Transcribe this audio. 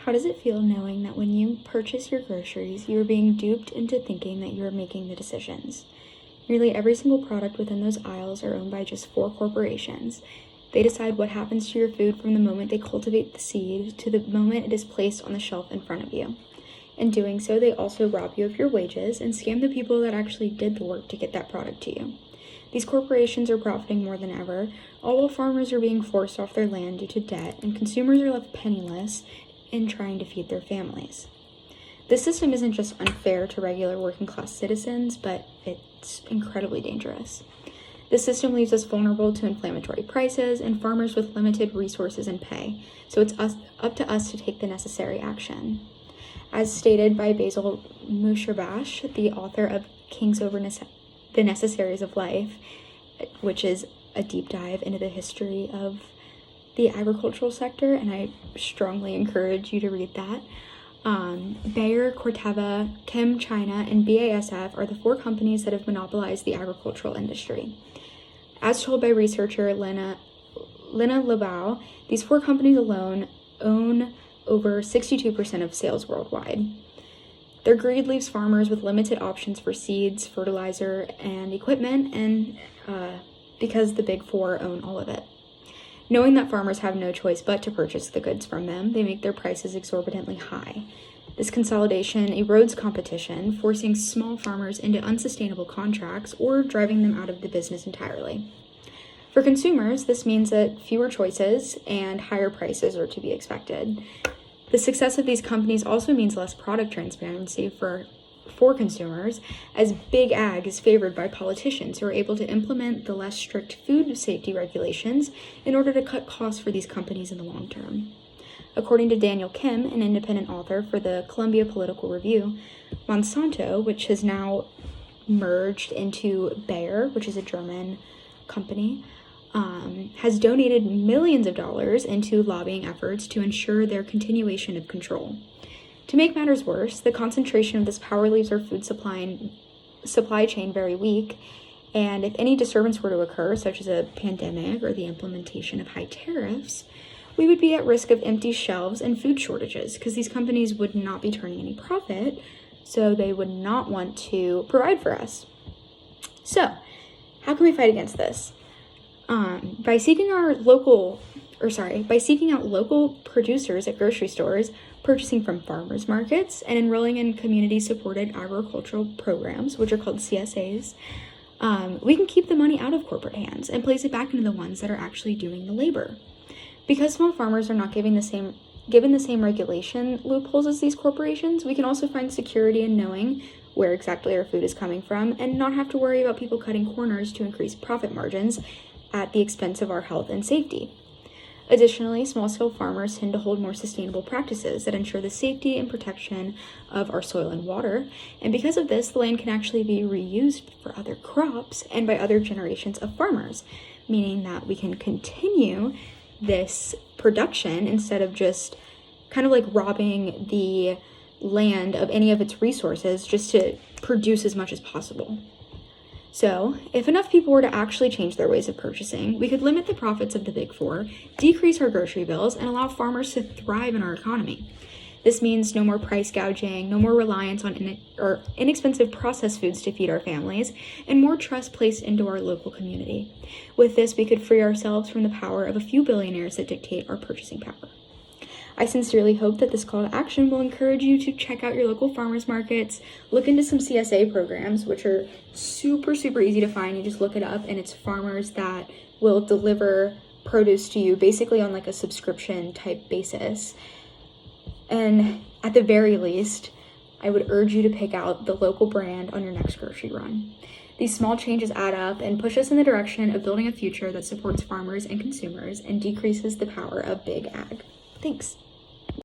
How does it feel knowing that when you purchase your groceries, you are being duped into thinking that you are making the decisions? Nearly every single product within those aisles are owned by just 4 corporations. They decide what happens to your food from the moment they cultivate the seed to the moment it is placed on the shelf in front of you. In doing so, they also rob you of your wages and scam the people that actually did the work to get that product to you. These corporations are profiting more than ever, all while farmers are being forced off their land due to debt, and consumers are left penniless in trying to feed their families. This system isn't just unfair to regular working-class citizens, but it's incredibly dangerous. This system leaves us vulnerable to inflammatory prices and farmers with limited resources and pay, so it's up to us to take the necessary action. As stated by Basil Musharbash, the author of Kings Over the Necessaries of Life, which is a deep dive into the history of the agricultural sector, and I strongly encourage you to read that. Bayer, Corteva, Chem China, and BASF are the 4 companies that have monopolized the agricultural industry. As told by researcher Lena Lebau, these 4 companies alone own over 62% of sales worldwide. Their greed leaves farmers with limited options for seeds, fertilizer, and equipment, and because the Big 4 own all of it. Knowing that farmers have no choice but to purchase the goods from them, they make their prices exorbitantly high. This consolidation erodes competition, forcing small farmers into unsustainable contracts or driving them out of the business entirely. For consumers, this means that fewer choices and higher prices are to be expected. The success of these companies also means less product transparency for consumers, as Big Ag is favored by politicians who are able to implement the less strict food safety regulations in order to cut costs for these companies in the long term. According to Daniel Kim, an independent author for the Columbia Political Review, Monsanto, which has now merged into Bayer, which is a German company, has donated millions of dollars into lobbying efforts to ensure their continuation of control. To make matters worse, the concentration of this power leaves our food supply chain very weak, and if any disturbance were to occur, such as a pandemic or the implementation of high tariffs, we would be at risk of empty shelves and food shortages because these companies would not be turning any profit, so they would not want to provide for us. So, how can we fight against this? By seeking out local producers at grocery stores, purchasing from farmers markets, and enrolling in community-supported agricultural programs, which are called CSAs, we can keep the money out of corporate hands and place it back into the ones that are actually doing the labor. Because small farmers are not given the same regulation loopholes as these corporations, we can also find security in knowing where exactly our food is coming from and not have to worry about people cutting corners to increase profit margins at the expense of our health and safety. Additionally, small-scale farmers tend to hold more sustainable practices that ensure the safety and protection of our soil and water, and because of this, the land can actually be reused for other crops and by other generations of farmers, meaning that we can continue this production instead of just kind of like robbing the land of any of its resources just to produce as much as possible. So, if enough people were to actually change their ways of purchasing, we could limit the profits of the Big 4, decrease our grocery bills, and allow farmers to thrive in our economy. This means no more price gouging, no more reliance on inexpensive processed foods to feed our families, and more trust placed into our local community. With this, we could free ourselves from the power of a few billionaires that dictate our purchasing power. I sincerely hope that this call to action will encourage you to check out your local farmers markets, look into some CSA programs, which are super, super easy to find. You just look it up, and it's farmers that will deliver produce to you basically on like a subscription type basis. And at the very least, I would urge you to pick out the local brand on your next grocery run. These small changes add up and push us in the direction of building a future that supports farmers and consumers and decreases the power of Big Ag. Thanks.